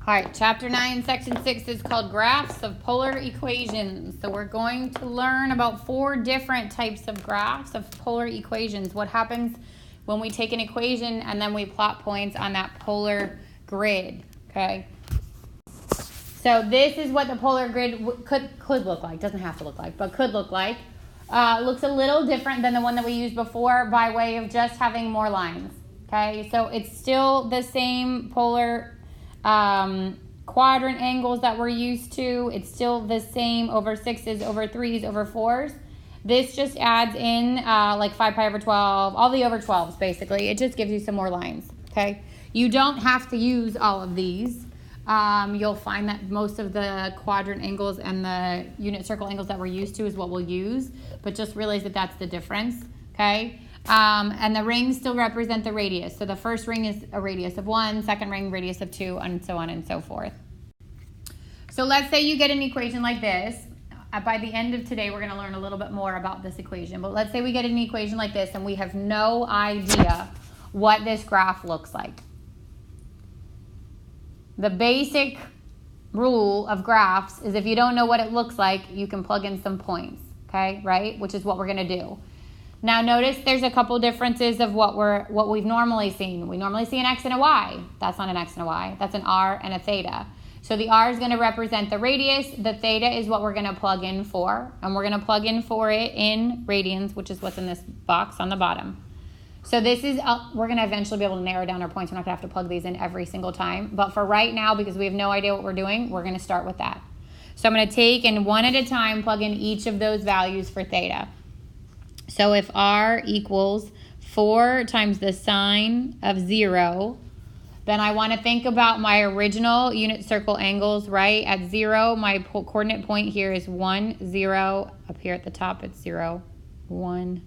All right, chapter 9, section 6 is called graphs of polar equations. So we're going to learn about 4 different types of graphs of polar equations. What happens when we take an equation and then we plot points on that polar grid, okay? So this is what the polar grid could look like. Doesn't have to look like, but could look like. Looks a little different than the one that we used before by way of just having more lines, okay? So it's still the same polar quadrant angles that we're used to. It's still the same over 6s, over 3s, over 4s. This just adds in like 5 pi over 12, all the over 12s basically. It just gives you some more lines, okay? You don't have to use all of these. You'll find that most of the quadrant angles and the unit circle angles that we're used to is what we'll use, but just realize that that's the difference, okay? And the rings still represent the radius. So the first ring is a radius of 1, second ring radius of 2, and so on and so forth. So let's say you get an equation like this. By the end of today, we're going to learn a little bit more about this equation. But let's say we get an equation like this and we have no idea what this graph looks like. The basic rule of graphs is if you don't know what it looks like, you can plug in some points, okay, right? Which is what we're going to do. Now notice there's a couple differences of what we've normally seen. We normally see an x and a y. That's not an x and a y. That's an r and a theta. So the r is going to represent the radius. The theta is what we're going to plug in for. And we're going to plug in for it in radians, which is what's in this box on the bottom. So this is, we're going to eventually be able to narrow down our points. We're not going to have to plug these in every single time. But for right now, because we have no idea what we're doing, we're going to start with that. So I'm going to take and one at a time plug in each of those values for theta. So if r equals 4 times the sine of 0, then I want to think about my original unit circle angles, right? At 0, my coordinate point here is 1, 0. Up here at the top, it's 0, 1.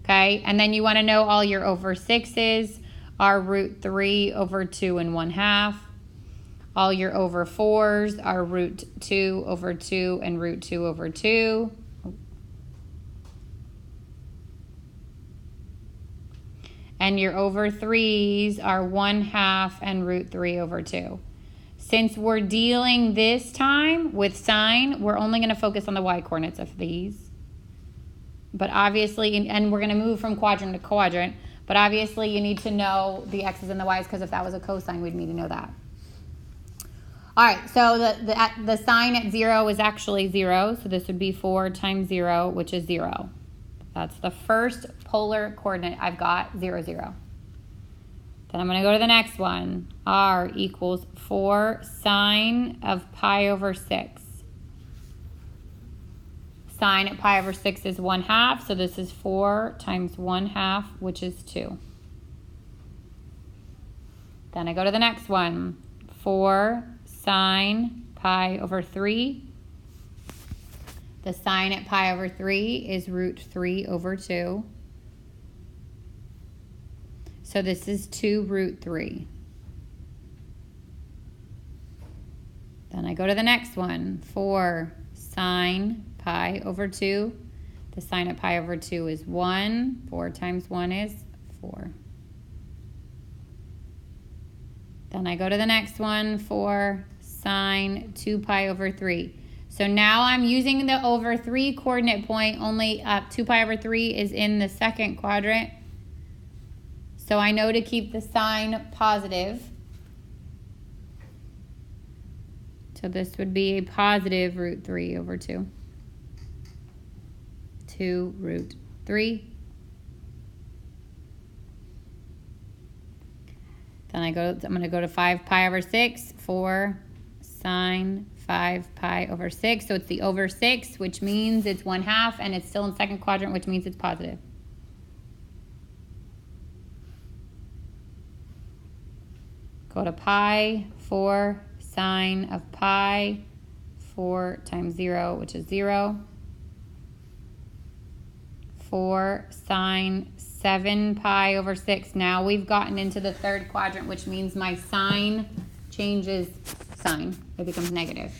Okay, and then you want to know all your over 6s are root 3 over 2 and 1/2. All your over 4s are root 2 over 2 and root 2 over 2. And your over 3s are 1/2 and root 3 over 2. Since we're dealing this time with sine, we're only going to focus on the y coordinates of these. But obviously, and we're going to move from quadrant to quadrant, but obviously you need to know the x's and the y's because if that was a cosine, we'd need to know that. All right, so the sign at 0 is actually 0, so this would be 4 times 0, which is 0. That's the first polar coordinate I've got, 0, 0. Then I'm going to go to the next one. R equals 4 sine of pi over 6. Sine at pi over 6 is 1/2, so this is 4 times 1/2, which is 2. Then I go to the next one. 4 sine pi over 3. The sine at pi over 3 is root 3 over 2. So this is 2 root 3. Then I go to the next one. 4 sine pi over 2. The sine at pi over 2 is 1. 4 times 1 is 4. Then I go to the next one. 4 sine 2 pi over 3. So now I'm using the over 3 coordinate point, only 2 pi over 3 is in the second quadrant. So I know to keep the sign positive. So this would be a positive root 3 over 2. 2 root 3. Then I'm going to go to 5 pi over 6. 4 sine 5 pi over 6. So it's the over 6, which means it's 1/2, and it's still in second quadrant, which means it's positive. Go to pi, 4 sine of pi, 4 times 0, which is 0. 4 sine 7 pi over 6. Now we've gotten into the third quadrant, which means my sign changes sign. It becomes negative.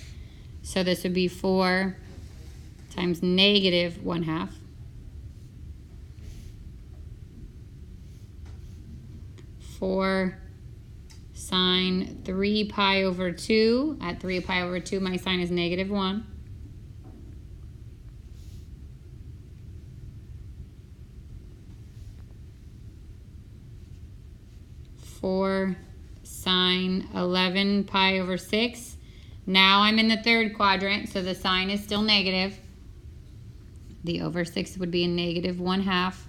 So this would be 4 times negative 1/2. 4 sine 3 pi over 2. At 3 pi over 2, my sine is -1. 4 sine 11 pi over 6. Now I'm in the third quadrant, so the sign is still negative. The over 6 would be a -1/2.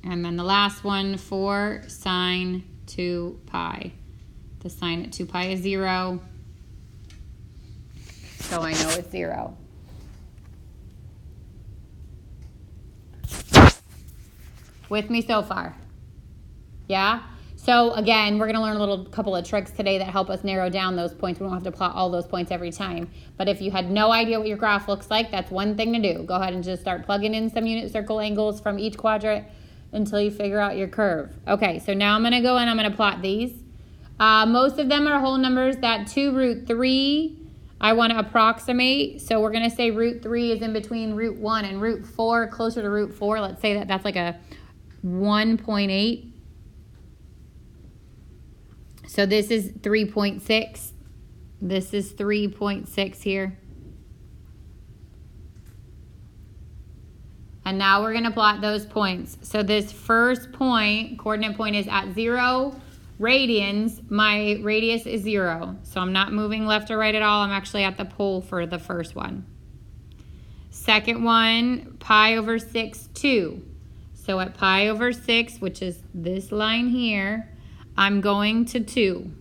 And then the last one, 4 sine 2 pi. The sign at 2 pi is 0. So I know it's 0. With me so far? Yeah? So again, we're going to learn a couple of tricks today that help us narrow down those points. We don't have to plot all those points every time. But if you had no idea what your graph looks like, that's one thing to do. Go ahead and just start plugging in some unit circle angles from each quadrant until you figure out your curve. Okay, so now I'm going to go and I'm going to plot these. Most of them are whole numbers. That 2 root 3, I want to approximate. So we're going to say root 3 is in between root 1 and root 4, closer to root 4. Let's say that's like a 1.8. So this is 3.6. This is 3.6 here. And now we're going to plot those points. So this first point, coordinate point, is at 0 radians. My radius is 0. So I'm not moving left or right at all. I'm actually at the pole for the first one. Second one, pi over 6, 2. So at pi over 6, which is this line here, I'm going to 2.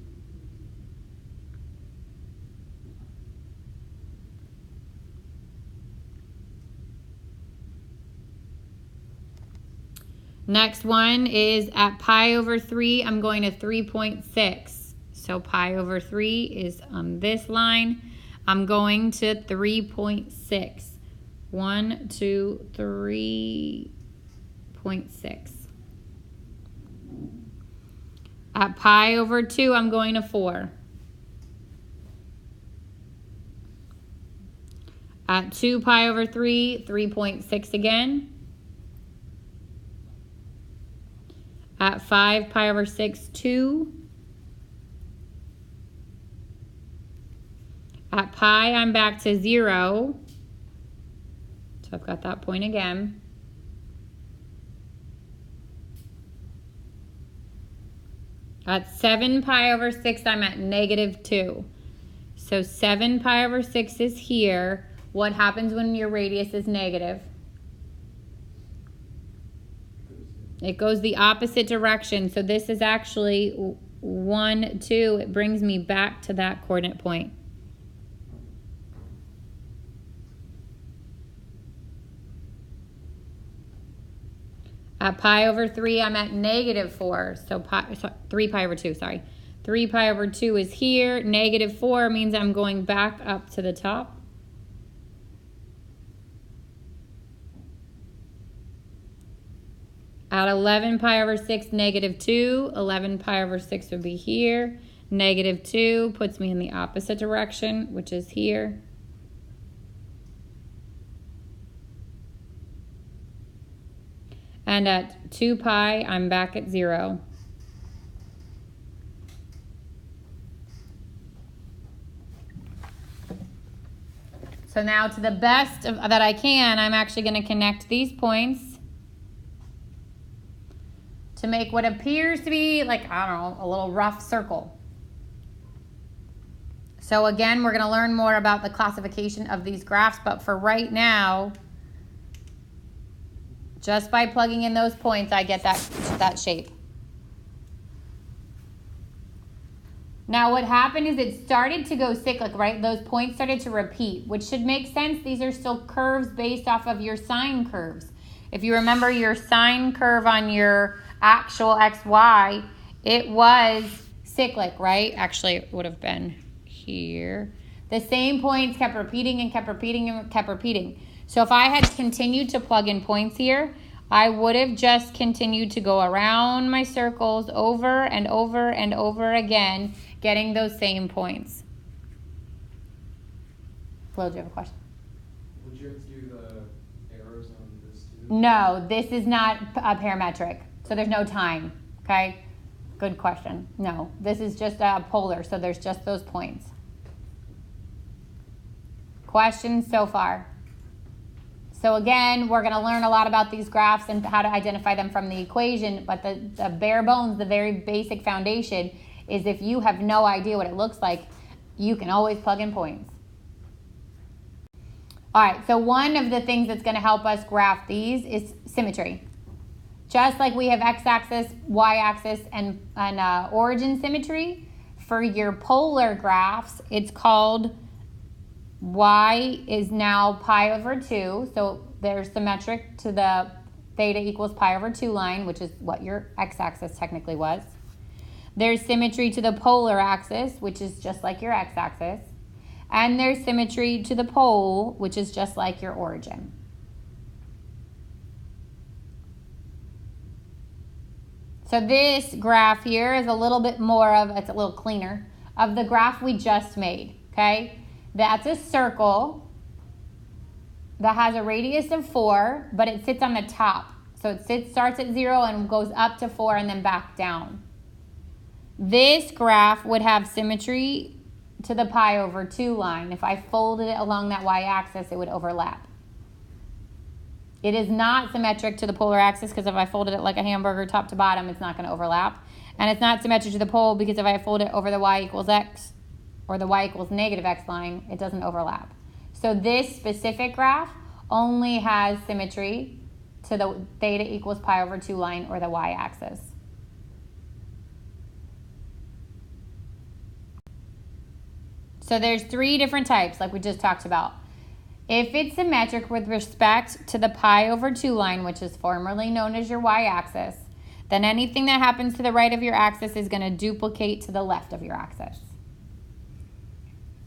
Next one is at pi over 3, I'm going to 3.6. So pi over 3 is on this line. I'm going to 3.6. 1, 2, 3.6. At pi over 2, I'm going to 4. At 2 pi over 3, 3.6 again. At 5 pi over 6, 2. At pi, I'm back to 0. So I've got that point again. At 7 pi over 6, I'm at -2. So 7 pi over 6 is here. What happens when your radius is negative? It goes the opposite direction. So this is actually 1, 2. It brings me back to that coordinate point. At pi over 3, I'm at -4. So 3 pi over 2, sorry. 3 pi over 2 is here. -4 means I'm going back up to the top. At 11 pi over 6, -2. 11 pi over 6 would be here. -2 puts me in the opposite direction, which is here. And at 2 pi, I'm back at 0. So now, to the best that I can, I'm actually going to connect these points to make what appears to be like, I don't know, a little rough circle. So again, we're going to learn more about the classification of these graphs, but for right now, just by plugging in those points, I get that shape. Now what happened is it started to go cyclic, right? Those points started to repeat, which should make sense. These are still curves based off of your sine curves. If you remember your sine curve on your actual XY, it was cyclic, right? Actually, it would have been here. The same points kept repeating and kept repeating and kept repeating. So if I had continued to plug in points here, I would have just continued to go around my circles over and over and over again, getting those same points. Will, do you have a question? Would you have to do the arrows on this too? No, this is not a parametric. So there's no time, okay? Good question. No, this is just a polar, so there's just those points. Questions so far? So again, we're going to learn a lot about these graphs and how to identify them from the equation, but the bare bones, the very basic foundation is if you have no idea what it looks like, you can always plug in points. All right, so one of the things that's going to help us graph these is symmetry. Just like we have x-axis, y-axis, and origin symmetry, for your polar graphs, it's called y is now pi over 2. So they're symmetric to the theta equals pi over 2 line, which is what your x-axis technically was. There's symmetry to the polar axis, which is just like your x-axis. And there's symmetry to the pole, which is just like your origin. So this graph here is a little bit more of, it's a little cleaner, of the graph we just made, okay? That's a circle that has a radius of 4, but it sits on the top. So it starts at 0 and goes up to 4 and then back down. This graph would have symmetry to the pi over 2 line. If I folded it along that y-axis, it would overlap. It is not symmetric to the polar axis because if I folded it like a hamburger top to bottom, it's not going to overlap. And it's not symmetric to the pole because if I fold it over the y equals x or the y equals negative x line, it doesn't overlap. So this specific graph only has symmetry to the theta equals pi over 2 line or the y-axis. So there's 3 different types like we just talked about. If it's symmetric with respect to the pi over 2 line, which is formerly known as your y-axis, then anything that happens to the right of your axis is going to duplicate to the left of your axis.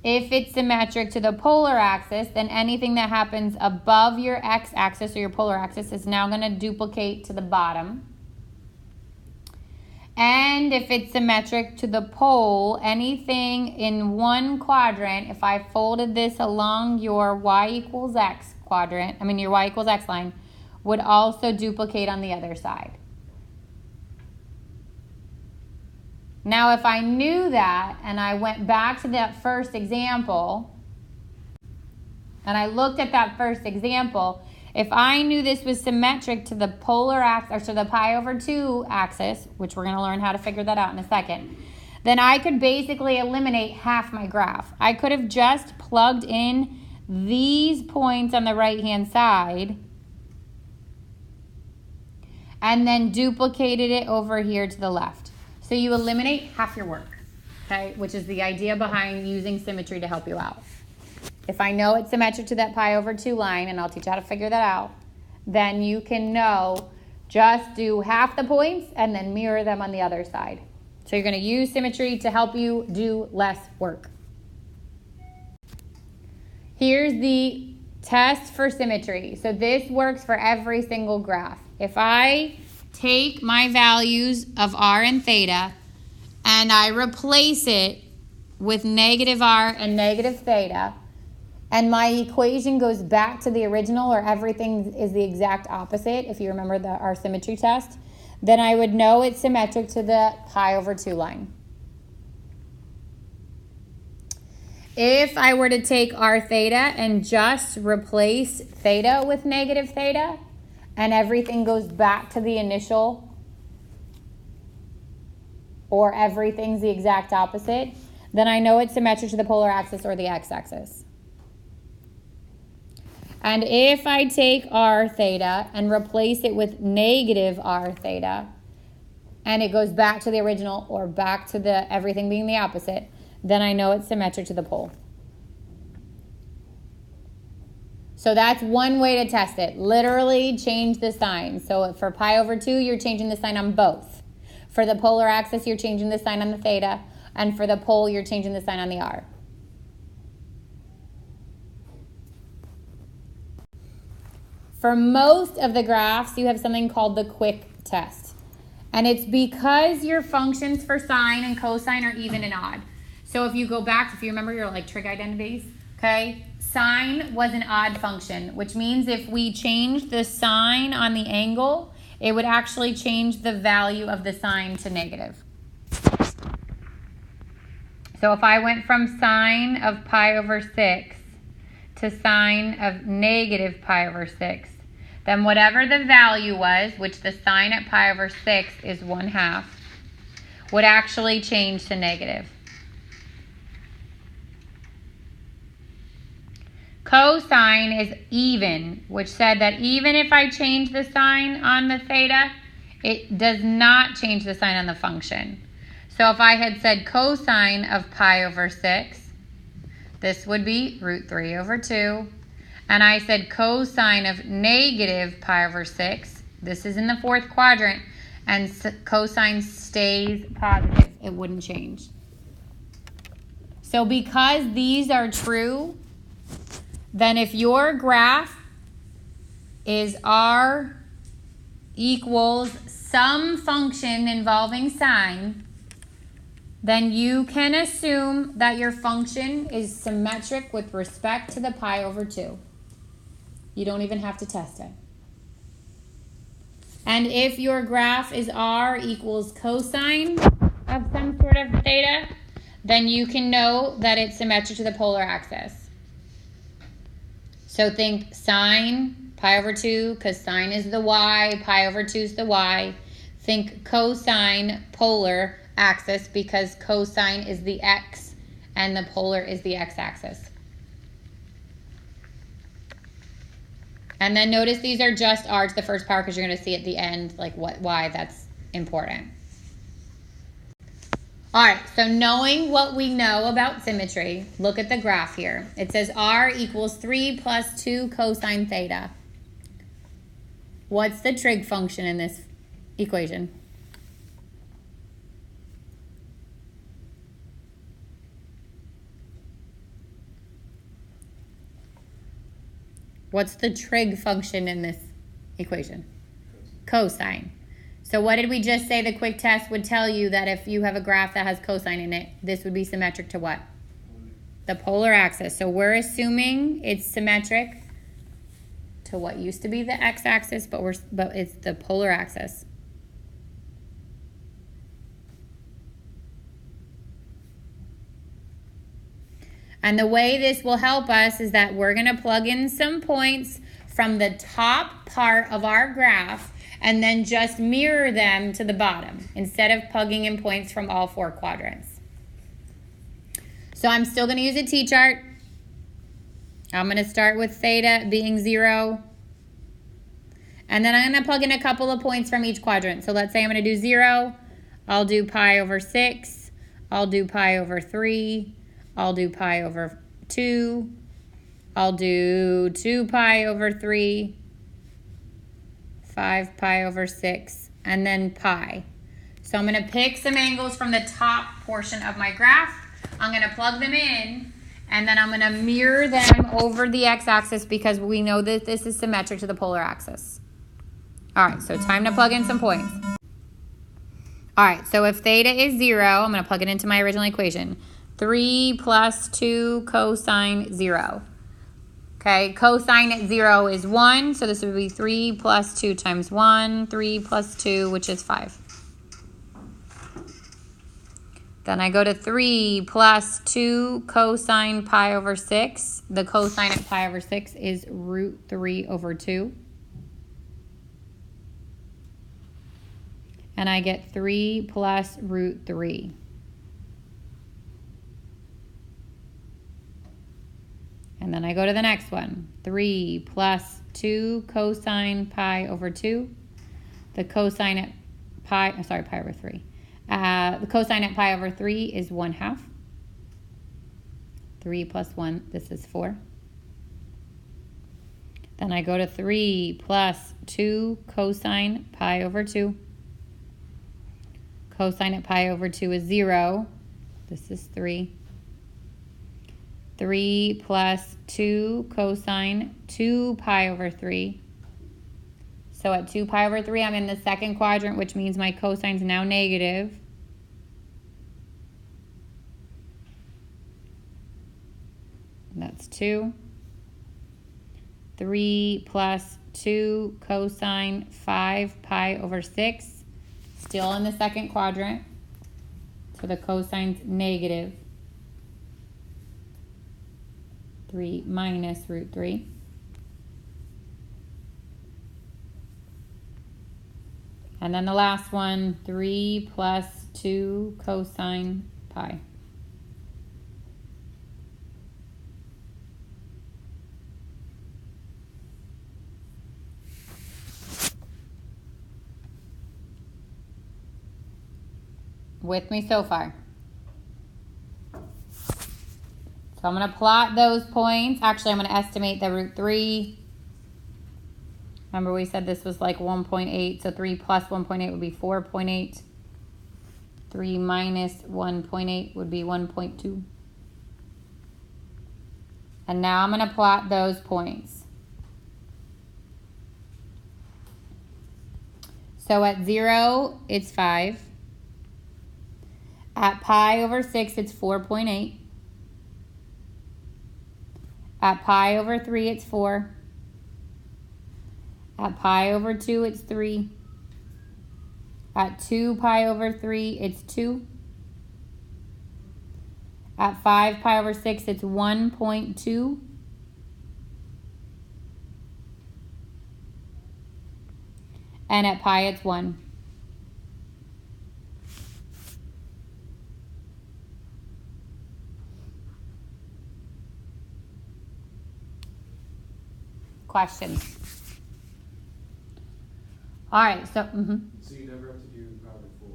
If it's symmetric to the polar axis, then anything that happens above your x-axis or your polar axis is now going to duplicate to the bottom. And if it's symmetric to the pole, anything in one quadrant, if I folded this along your y equals x quadrant, your y equals x line, would also duplicate on the other side. Now, if I knew that and I went back to that first example and I looked at that first example, if I knew this was symmetric to the polar axis, or to the pi over 2 axis, which we're going to learn how to figure that out in a second, then I could basically eliminate half my graph. I could have just plugged in these points on the right-hand side and then duplicated it over here to the left. So you eliminate half your work, okay, which is the idea behind using symmetry to help you out. If I know it's symmetric to that pi over 2 line, and I'll teach you how to figure that out, then you can know just do half the points and then mirror them on the other side. So you're going to use symmetry to help you do less work. Here's the test for symmetry. So this works for every single graph. If I take my values of r and theta and I replace it with negative r and negative theta, and my equation goes back to the original, or everything is the exact opposite, if you remember our symmetry test, then I would know it's symmetric to the pi over 2 line. If I were to take r theta and just replace theta with negative theta, and everything goes back to the initial, or everything's the exact opposite, then I know it's symmetric to the polar axis or the x-axis. And if I take r theta and replace it with negative r theta, and it goes back to the original or back to the everything being the opposite, then I know it's symmetric to the pole. So that's one way to test it. Literally change the sign. So for pi over 2, you're changing the sign on both. For the polar axis, you're changing the sign on the theta. And for the pole, you're changing the sign on the r. For most of the graphs, you have something called the quick test. And it's because your functions for sine and cosine are even and odd. So if you go back, if you remember your trig identities, okay, sine was an odd function, which means if we change the sign on the angle, it would actually change the value of the sign to negative. So if I went from sine of pi over 6 to sine of negative pi over 6, then whatever the value was, which the sine at pi over 6 is 1/2, would actually change to negative. Cosine is even, which said that even if I change the sign on the theta, it does not change the sign on the function. So if I had said cosine of pi over 6, this would be root 3 over 2. And I said cosine of negative pi over 6, this is in the fourth quadrant, and cosine stays positive. It wouldn't change. So because these are true, then if your graph is r equals some function involving sine, then you can assume that your function is symmetric with respect to the pi over 2. You don't even have to test it. And if your graph is r equals cosine of some sort of theta, then you can know that it's symmetric to the polar axis. So think sine pi over 2, because sine is the y, pi over 2 is the y. Think cosine polar axis, because cosine is the x and the polar is the x-axis. And then notice these are just r to the first power, because you're going to see at the end like why that's important. All right, so knowing what we know about symmetry, look at the graph here. It says r equals 3 plus 2 cosine theta. What's the trig function in this equation? What's the trig function in this equation? Cosine. So what did we just say the quick test would tell you? That if you have a graph that has cosine in it, this would be symmetric to what? The polar axis. So we're assuming it's symmetric to what used to be the x-axis, but it's the polar axis. And the way this will help us is that we're going to plug in some points from the top part of our graph and then just mirror them to the bottom instead of plugging in points from all four quadrants. So I'm still going to use a t-chart. I'm going to start with theta being 0. And then I'm going to plug in a couple of points from each quadrant. So let's say I'm going to do 0. I'll do pi over 6. I'll do pi over 3. I'll do pi over 2. I'll do 2 pi over 3. 5 pi over 6. And then pi. So I'm going to pick some angles from the top portion of my graph. I'm going to plug them in. And then I'm going to mirror them over the x-axis because we know that this is symmetric to the polar axis. All right, so time to plug in some points. All right, so if theta is 0, I'm going to plug it into my original equation. 3 plus 2 cosine 0. Okay, cosine at 0 is 1, so this would be 3 plus 2 times 1, 3 plus 2, which is 5. Then I go to 3 plus 2 cosine pi over 6. The cosine at pi over 6 is root 3 over 2. And I get 3 plus root 3. And then I go to the next one. 3 plus 2 cosine pi over 2. The cosine at pi over 3. The cosine at pi over 3 is 1/2. 3 plus 1, this is 4. Then I go to 3 plus 2 cosine pi over 2. Cosine at pi over 2 is 0. This is 3. 3 plus 2 cosine 2 pi over 3. So at 2 pi over 3, I'm in the second quadrant, which means my cosine is now negative. That's 2. 3 plus 2 cosine 5 pi over 6. Still in the second quadrant. So the cosine's negative 3 minus root 3. And then the last one, 3 plus 2 cosine pi. With me so far? So I'm going to plot those points. Actually, I'm going to estimate the root 3. Remember we said this was like 1.8, so 3 plus 1.8 would be 4.8. 3 minus 1.8 would be 1.2. And now I'm going to plot those points. So at 0, it's 5. At pi over 6, it's 4.8. At pi over 3, it's 4. At pi over 2, it's 3. At 2 pi over 3, it's 2. At 5 pi over 6, it's 1.2. And at pi, it's 1. Questions? All right, so So you never have to do power 4.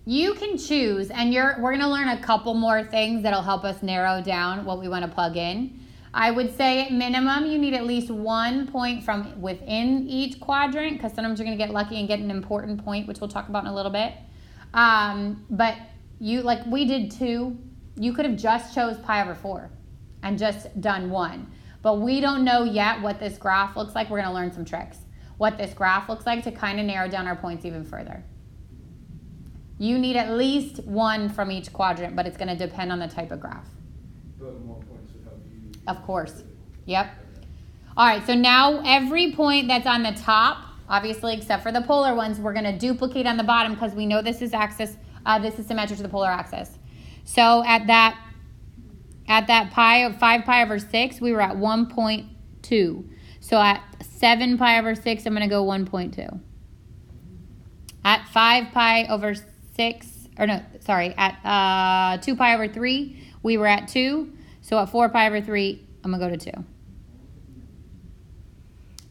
You can choose, and we're going to learn a couple more things that'll help us narrow down what we want to plug in. I would say at minimum you need at least 1 point from within each quadrant, because sometimes you're going to get lucky and get an important point, which we'll talk about in a little bit. But you, like we did 2, you could have just chose pi over 4 and just done 1. But we don't know yet what this graph looks like. We're going to learn some tricks. What this graph looks like to kind of narrow down our points even further. You need at least 1 from each quadrant, but it's going to depend on the type of graph. But more points would help you. Of course. Yep. All right, so now every point that's on the top, obviously except for the polar ones, we're going to duplicate on the bottom because we know this is this is symmetric to the polar axis. So at that 5 pi over 6, we were at 1.2. So at 7 pi over 6, I'm going to go 1.2. At 5 pi over 6, at 2 pi over 3, we were at 2. So at 4 pi over 3, I'm going to go to 2.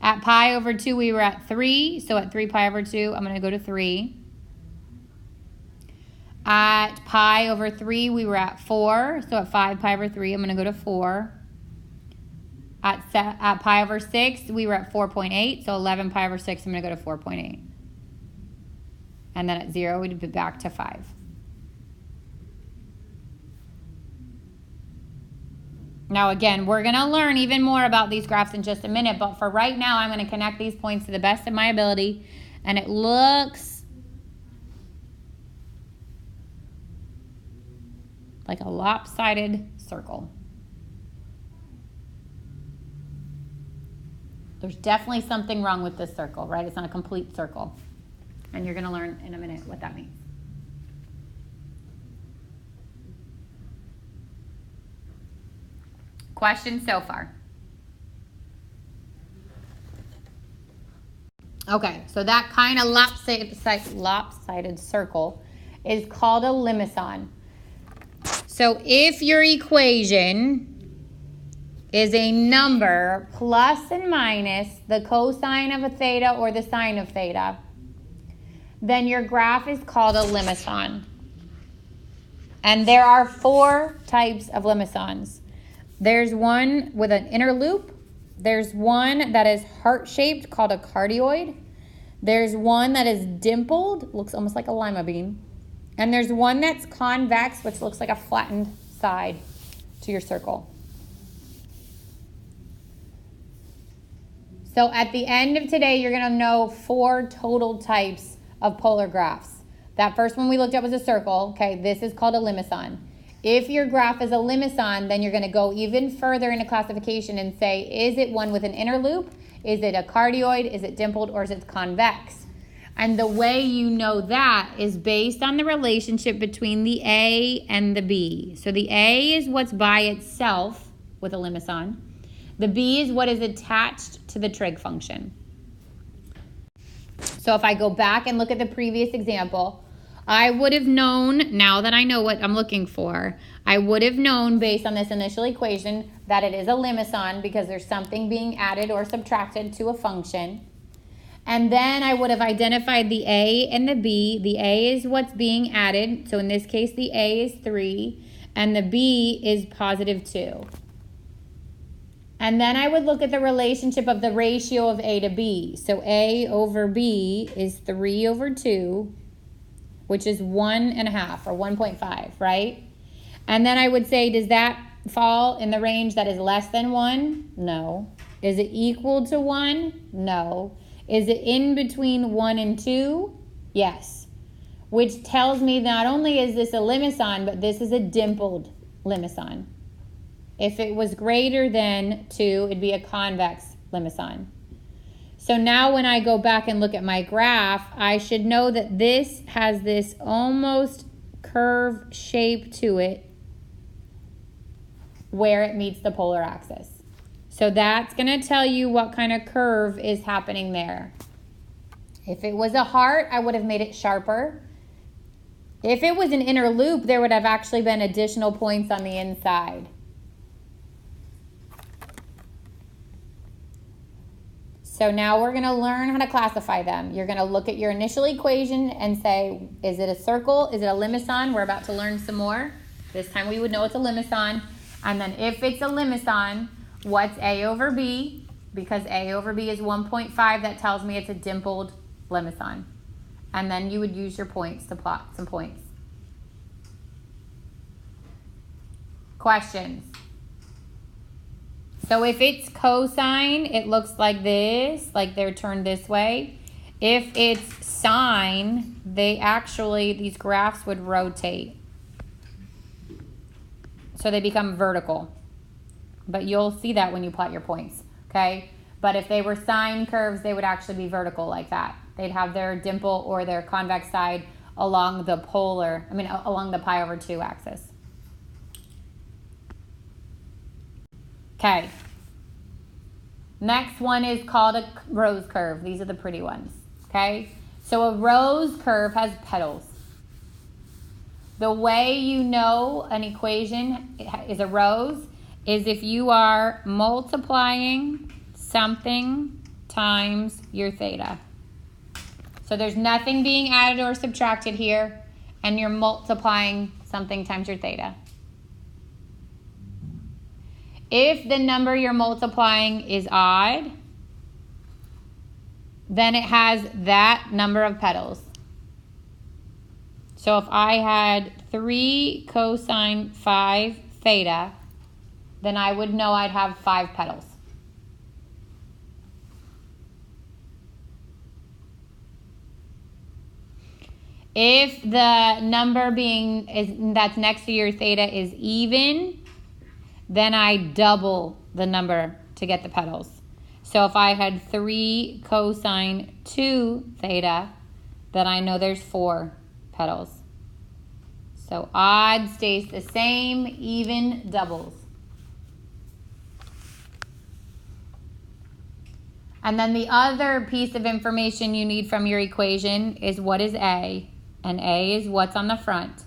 At pi over 2, we were at 3. So at 3 pi over 2, I'm going to go to 3. At pi over 3, we were at 4. So at 5 pi over 3, I'm going to go to 4. At pi over 6, we were at 4.8. So 11 pi over 6, I'm going to go to 4.8. And then at 0, we'd be back to 5. Now, again, we're going to learn even more about these graphs in just a minute. But for right now, I'm going to connect these points to the best of my ability. And it looks like a lopsided circle. There's definitely something wrong with this circle, right? It's not a complete circle. And you're going to learn in a minute what that means. Questions so far? Okay, so that kind of lopsided circle is called a limison. So if your equation is a number plus and minus the cosine of a theta or the sine of theta, then your graph is called a limison. And there are 4 types of limisons. There's one with an inner loop. There's one that is heart-shaped called a cardioid. There's one that is dimpled, looks almost like a lima bean. And there's one that's convex, which looks like a flattened side to your circle. So at the end of today, you're going to know 4 total types of polar graphs. That first one we looked at was a circle. Okay, this is called a limison. If your graph is a limison, then you're going to go even further into classification and say, is it one with an inner loop? Is it a cardioid? Is it dimpled? Or is it convex? And the way you know that is based on the relationship between the A and the B. So the A is what's by itself with a limison. The B is what is attached to the trig function. So if I go back and look at the previous example, I would have known, now that I know what I'm looking for, I would have known based on this initial equation that it is a limison because there's something being added or subtracted to a function. And then I would have identified the A and the B. The A is what's being added. So in this case, the A is 3 and the B is positive 2. And then I would look at the relationship of the ratio of A to B. So A over B is 3 over 2, which is 1.5 or 1.5, right? And then I would say, does that fall in the range that is less than 1? No. Is it equal to 1? No. Is it in between 1 and 2? Yes. Which tells me not only is this a limison, but this is a dimpled limison. If it was greater than 2, it'd be a convex limison. So now when I go back and look at my graph, I should know that this has this almost curve shape to it where it meets the polar axis. So that's going to tell you what kind of curve is happening there. If it was a heart, I would have made it sharper. If it was an inner loop, there would have actually been additional points on the inside. So now we're going to learn how to classify them. You're going to look at your initial equation and say, is it a circle? Is it a limison? We're about to learn some more. This time we would know it's a limison. And then if it's a limison, what's A over B? Because A over B is 1.5, that tells me it's a dimpled limison. And then you would use your points to plot some points. Questions? So if it's cosine, it looks like this, like they're turned this way. If it's sine, these graphs would rotate. So they become vertical. But you'll see that when you plot your points, okay? But if they were sine curves, they would actually be vertical like that. They'd have their dimple or their convex side along the along the pi over 2 axis. Okay. Next one is called a rose curve. These are the pretty ones, okay? So a rose curve has petals. The way you know an equation is a rose is if you are multiplying something times your theta. So there's nothing being added or subtracted here, and you're multiplying something times your theta. If the number you're multiplying is odd, then it has that number of petals. So if I had 3 cosine 5 theta, then I would know I'd have 5 petals. If the number that's next to your theta is even, then I double the number to get the petals. So if I had 3 cosine 2 theta, then I know there's 4 petals. So odd stays the same, even doubles. And then the other piece of information you need from your equation is what is A, and A is what's on the front.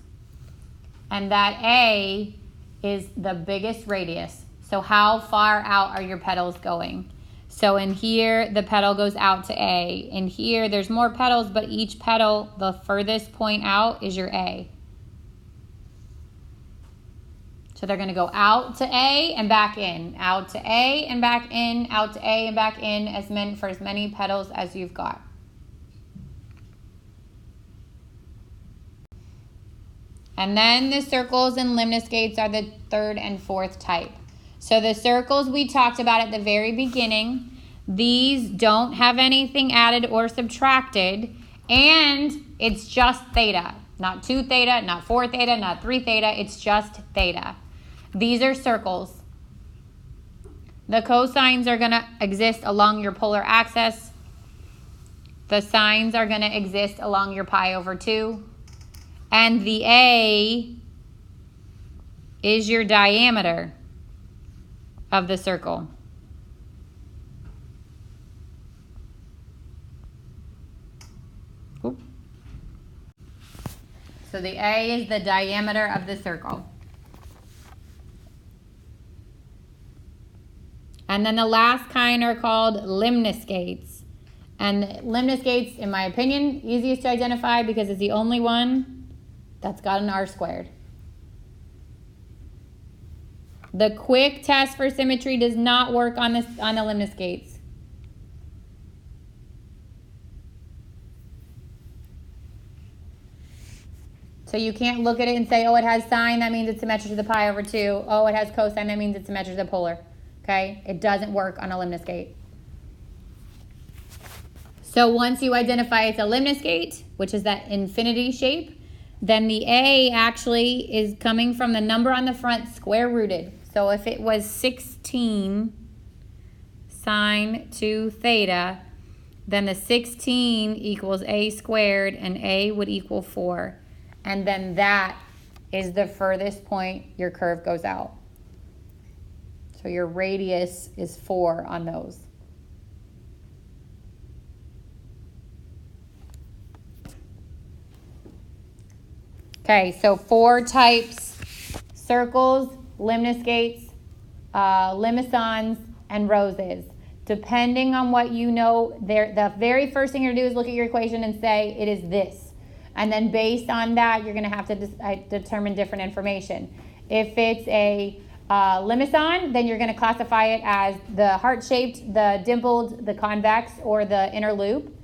And that A is the biggest radius. So how far out are your petals going? So in here, the petal goes out to A. In here, there's more petals, but each petal, the furthest point out is your A. So they're going to go out to A and back in, out to A and back in, out to A and back in, for as many petals as you've got. And then the circles and lemniscates are the third and fourth type. So the circles we talked about at the very beginning, these don't have anything added or subtracted, and it's just theta. Not 2 theta, not 4 theta, not 3 theta. It's just theta. These are circles. The cosines are going to exist along your polar axis. The sines are going to exist along your pi over 2. And the A is your diameter of the circle. Oop. So the A is the diameter of the circle. And then the last kind are called lemniscates. And lemniscates, in my opinion, easiest to identify because it's the only one that's got an R squared. The quick test for symmetry does not work on the lemniscates. So you can't look at it and say, oh, it has sine, that means it's symmetric to the pi over 2. Oh, it has cosine, that means it's symmetric to the polar. Okay? It doesn't work on a lemniscate. So once you identify it's a lemniscate, which is that infinity shape, then the A actually is coming from the number on the front square rooted. So if it was 16 sine 2 theta, then the 16 equals A squared, and A would equal 4. And then that is the furthest point your curve goes out. So your radius is 4 on those. Okay, so 4 types: circles, lemniscates, limicons, and roses. Depending on what you know, the very first thing you're going to do is look at your equation and say it is this. And then based on that, you're going to have to determine different information. If it's a limicon, then you're going to classify it as the heart-shaped, the dimpled, the convex, or the inner loop.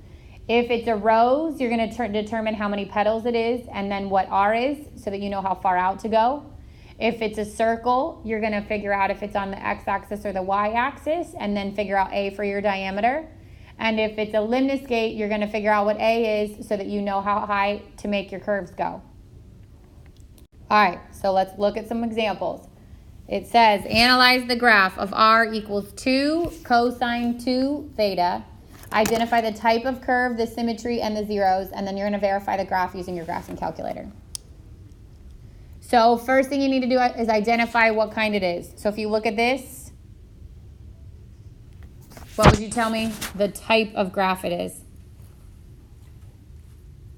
If it's a rose, you're going to determine how many petals it is and then what R is so that you know how far out to go. If it's a circle, you're going to figure out if it's on the x-axis or the y-axis and then figure out A for your diameter. And if it's a lemniscate, you're going to figure out what A is so that you know how high to make your curves go. All right, so let's look at some examples. It says, analyze the graph of R equals 2 cosine 2 theta. Identify the type of curve, the symmetry, and the zeros, and then you're going to verify the graph using your graphing calculator. So first thing you need to do is identify what kind it is. So if you look at this, what would you tell me the type of graph it is?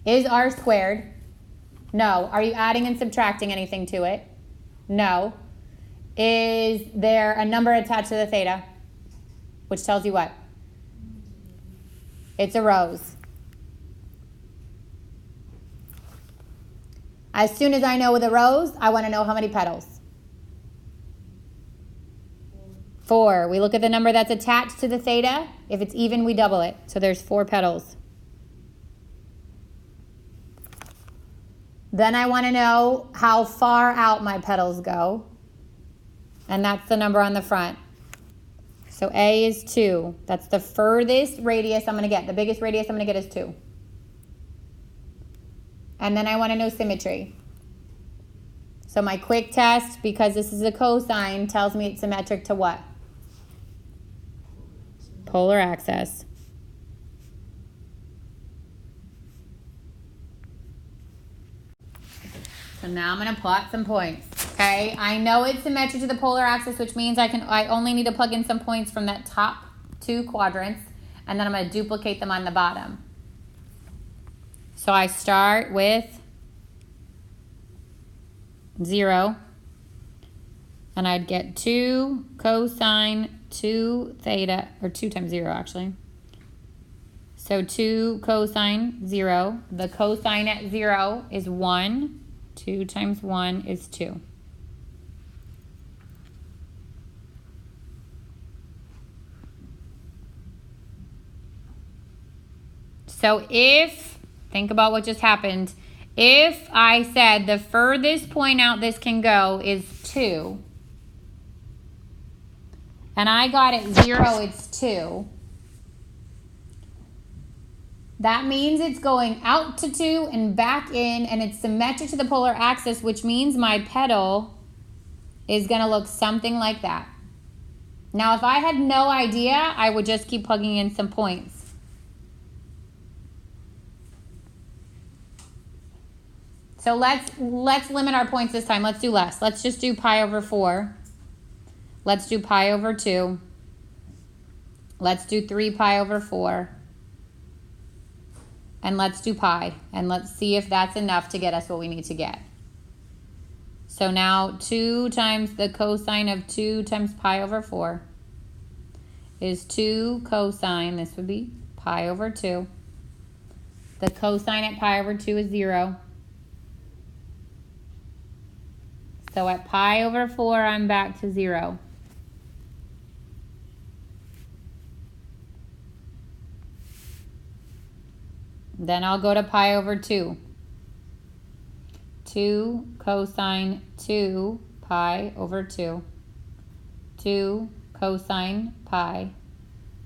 Is R squared? No. Are you adding and subtracting anything to it? No. Is there a number attached to the theta? Which tells you what? It's a rose. As soon as I know with a rose, I want to know how many petals. 4. We look at the number that's attached to the theta. If it's even, we double it. So there's 4 petals. Then I want to know how far out my petals go. And that's the number on the front. So A is 2. That's the furthest radius I'm going to get. The biggest radius I'm going to get is 2. And then I want to know symmetry. So my quick test, because this is a cosine, tells me it's symmetric to what? Polar axis. So now I'm going to plot some points. Okay, I know it's symmetric to the polar axis, which means I only need to plug in some points from that top 2 quadrants, and then I'm going to duplicate them on the bottom. So I start with 0, and I'd get 2 cosine 2 theta, or 2 times 0 actually. So 2 cosine 0. The cosine at 0 is 1. 2 times 1 is 2. So think about what just happened. If I said the furthest point out this can go is 2, and I got at 0, it's 2, That means it's going out to 2 and back in, and it's symmetric to the polar axis, which means my petal is going to look something like that. Now, if I had no idea, I would just keep plugging in some points. So let's limit our points this time. Let's do less. Let's just do pi over 4. Let's do pi over 2. Let's do 3 pi over 4. And let's do pi. And let's see if that's enough to get us what we need to get. So now 2 times the cosine of 2 times pi over 4 is 2 cosine. This would be pi over 2. The cosine at pi over 2 is 0. So at pi over 4, I'm back to 0. Then I'll go to pi over 2. 2 cosine 2 pi over 2. 2 cosine pi.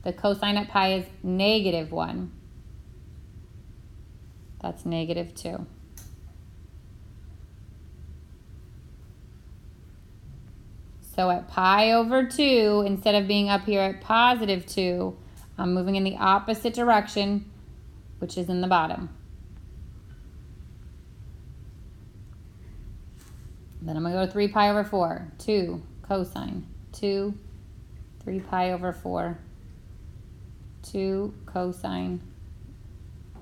The cosine at pi is -1. That's -2. So at pi over 2, instead of being up here at +2, I'm moving in the opposite direction, which is in the bottom. Then I'm going to go to 3 pi over 4. 2 cosine 2, 3 pi over 4. 2 cosine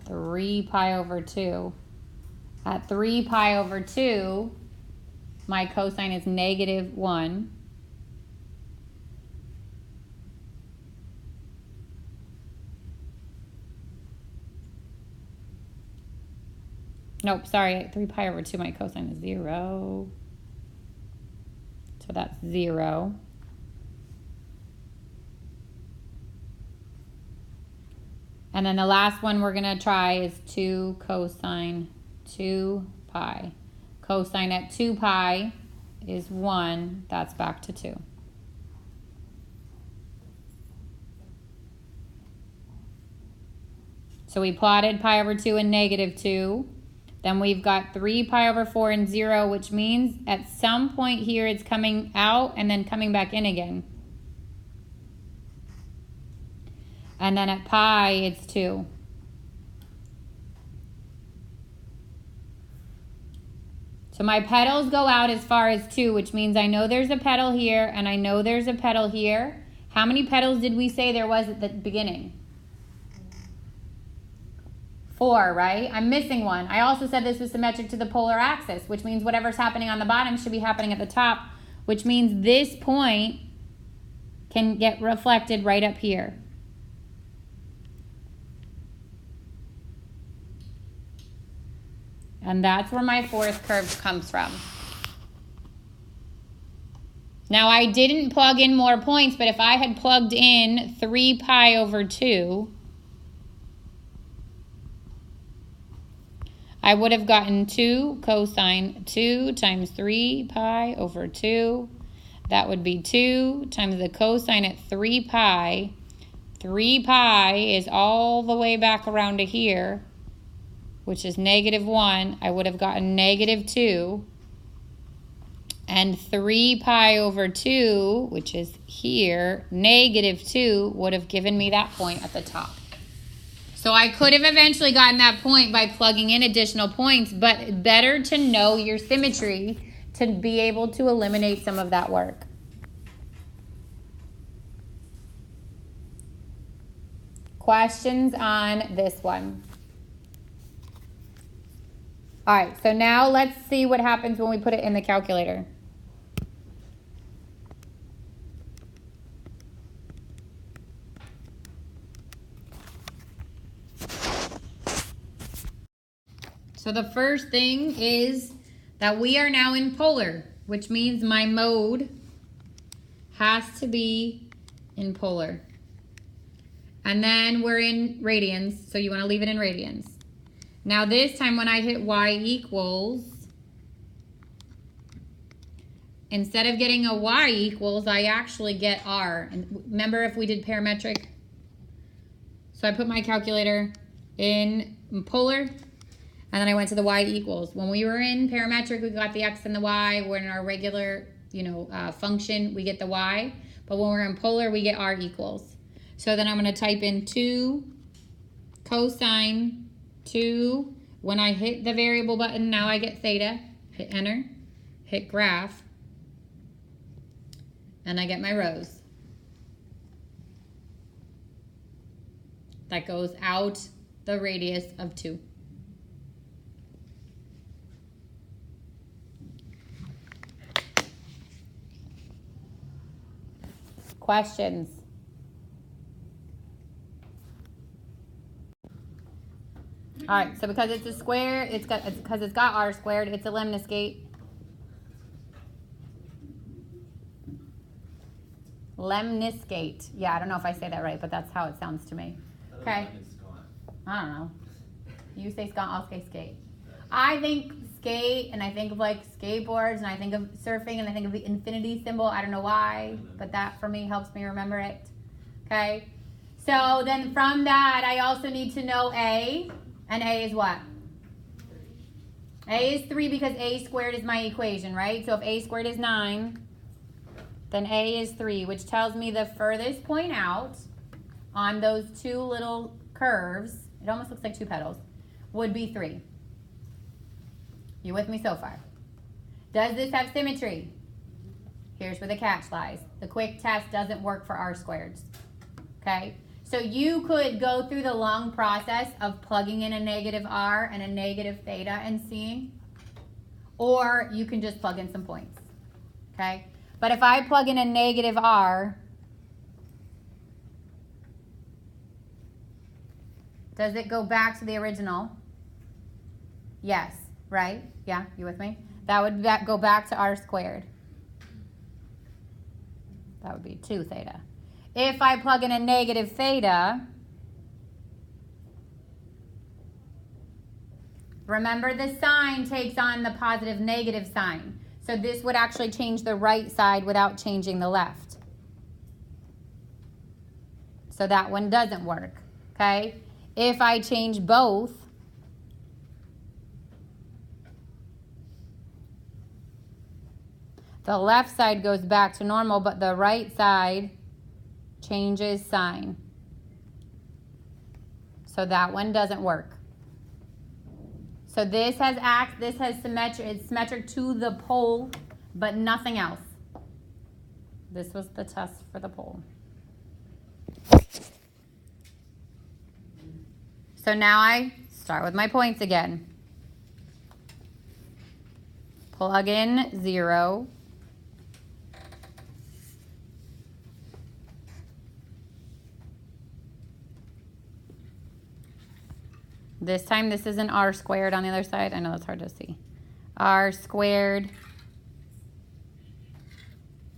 3 pi over 2. At 3 pi over 2, my cosine is -1. Nope, sorry, at 3 pi over 2, my cosine is 0. So that's 0. And then the last one we're going to try is 2 cosine 2 pi. Cosine at 2 pi is 1. That's back to 2. So we plotted pi over 2 and -2. Then we've got 3 pi over 4 and 0, which means at some point here it's coming out and then coming back in again. And then at pi, it's 2. So my petals go out as far as 2, which means I know there's a petal here and I know there's a petal here. How many petals did we say there was at the beginning? 4, right? I'm missing one. I also said this was symmetric to the polar axis, which means whatever's happening on the bottom should be happening at the top, which means this point can get reflected right up here. And that's where my fourth curve comes from. Now I didn't plug in more points, but if I had plugged in 3 pi over 2, I would have gotten 2 cosine 2 times 3 pi over 2. That would be 2 times the cosine at 3 pi. 3 pi is all the way back around to here, which is -1. I would have gotten -2. And 3 pi over 2, which is here, -2, would have given me that point at the top. So I could have eventually gotten that point by plugging in additional points, but better to know your symmetry to be able to eliminate some of that work. Questions on this one? All right, so now let's see what happens when we put it in the calculator. So the first thing is that we are now in polar, which means my mode has to be in polar. And then we're in radians, so you want to leave it in radians. Now this time when I hit y equals, instead of getting a y equals, I actually get r. And remember if we did parametric? So I put my calculator in polar, and then I went to the y equals. When we were in parametric, we got the x and the y. We're in our regular, function, we get the y. But when we're in polar, we get r equals. So then I'm going to type in 2 cosine 2. When I hit the variable button, now I get theta. Hit enter, hit graph, and I get my rows. That goes out the radius of 2. Questions? All right, so because it's a square, because it's got r squared, it's a lemniscate. Lemniscate. Yeah, I don't know if I say that right, but that's how it sounds to me. Okay. I don't know. You say skate, I'll say skate. I think skate, and I think of like skateboards, and I think of surfing, and I think of the infinity symbol. I don't know why, but that for me helps me remember it. Okay. So then from that, I also need to know A. And A is what? A is 3 because A squared is my equation, right? So if A squared is 9, then A is 3, which tells me the furthest point out on those two little curves, it almost looks like 2 petals, would be 3. You with me so far? Does this have symmetry? Here's where the catch lies. The quick test doesn't work for r squareds, okay? So you could go through the long process of plugging in a negative r and a negative theta and seeing, or you can just plug in some points, okay? But if I plug in a negative r, does it go back to the original? Yes, right? Yeah, you with me? That would go back to r squared. That would be 2 theta. If I plug in a negative theta, remember the sign takes on the positive negative sign. So this would actually change the right side without changing the left. So that one doesn't work, okay? If I change both, the left side goes back to normal, but the right side changes sign. So that one doesn't work. So this has symmetry, it's symmetric to the pole, but nothing else. This was the test for the pole. So now I start with my points again. Plug in 0. This time, this isn't r squared on the other side. I know that's hard to see. R squared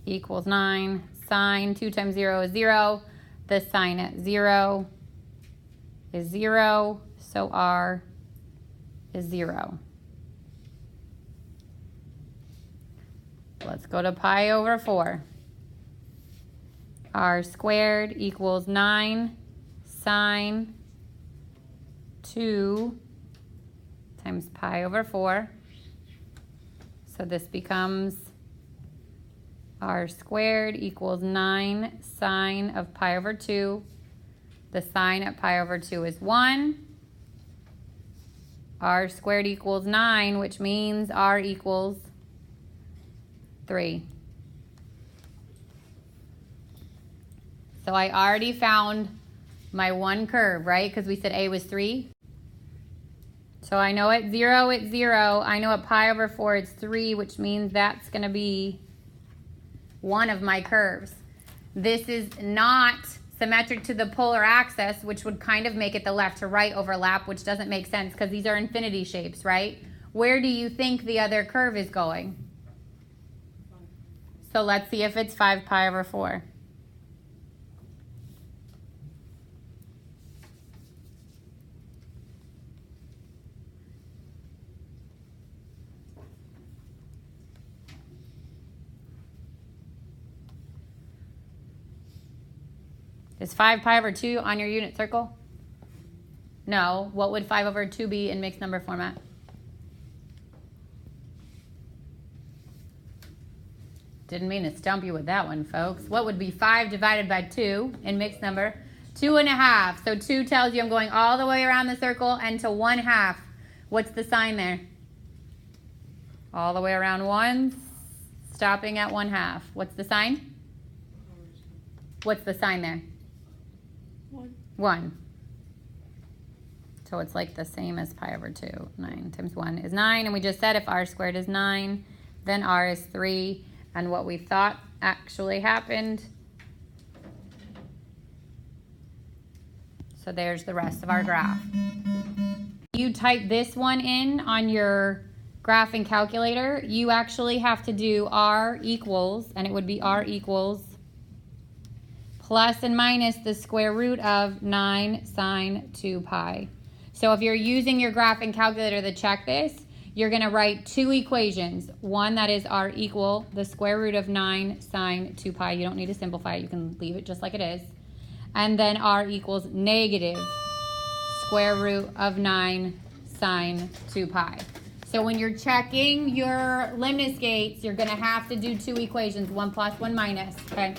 equals 9. Sine 2 times 0 is 0. The sign at 0 is 0. So r is 0. Let's go to pi over 4. R squared equals 9 sine 2 times pi over 4. So this becomes r squared equals 9 sine of pi over 2. The sine at pi over 2 is 1. R squared equals 9, which means r equals 3. So I already found my one curve, right? Because we said A was 3. So I know at 0, it's 0. I know at pi over 4, it's 3, which means that's going to be one of my curves. This is not symmetric to the polar axis, which would kind of make it the left to right overlap, which doesn't make sense because these are infinity shapes, right? Where do you think the other curve is going? So let's see if it's 5 pi over 4. Is 5 pi over 2 on your unit circle? No. What would 5 over 2 be in mixed number format? Didn't mean to stump you with that one, folks. What would be 5 divided by 2 in mixed number? 2.5. So 2 tells you I'm going all the way around the circle and to 1/2. What's the sign there? All the way around 1, stopping at 1/2. What's the sign? What's the sign there? 1. So it's like the same as pi over 2. 9 times 1 is 9. And we just said if r squared is 9, then r is 3. And what we thought actually happened. So there's the rest of our graph. You type this one in on your graphing calculator. You actually have to do r equals, and it would be r equals plus and minus the square root of 9 sine 2 pi. So if you're using your graphing calculator to check this, you're going to write 2 equations. One that is r equal the square root of 9 sine 2 pi. You don't need to simplify it. You can leave it just like it is. And then r equals negative square root of 9 sine 2 pi. So when you're checking your lemniscates, you're going to have to do 2 equations, 1 plus, 1 minus. Okay.